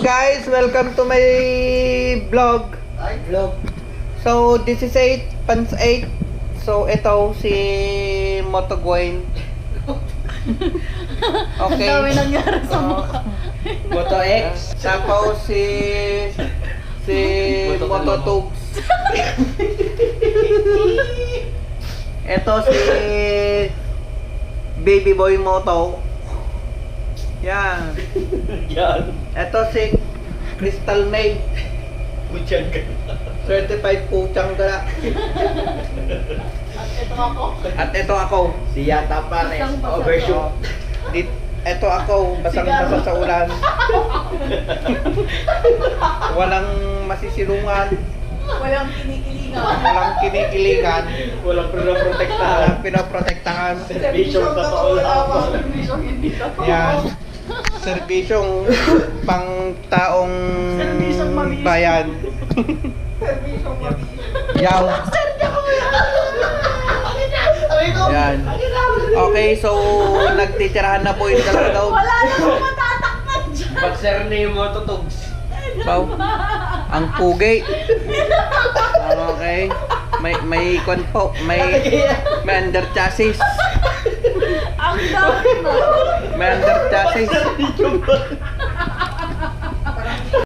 guys, welcome to my vlog. So this is 8, Pans 8. So ito si Motogwine. Okay. Ang dami nangyari sa mukha. Moto X. Tapos si Mototubes. Ito si Baby Boy Moto. Yan. Yan. Ito si Crystal Maid. Putyang ka. Certified putyang gala. At ito ako. At ito ako. Si Yata Pares. Basang-basa. Overshoot. Ito ako, basang-basa sa ulan. Walang masisilungan. Walang kinikilingan. Walang kinikilingan. Walang pinoprotektahan. Walang pinoprotektahan. Serbisyong totoo lamang. Serbisyong hindi totoo. Yan. Serbisyong pang taong Serbisyong mabis. bayan. Serbisyong mabis. Yaw. Yan. Okay, so nagtitirahan na po yung dalawa daw. Wala namang matatakpan dyan. Boxer name mo tutugs. So, ang pugi. Okay. May kon po, may under chassis. Ang dami na. May under chassis.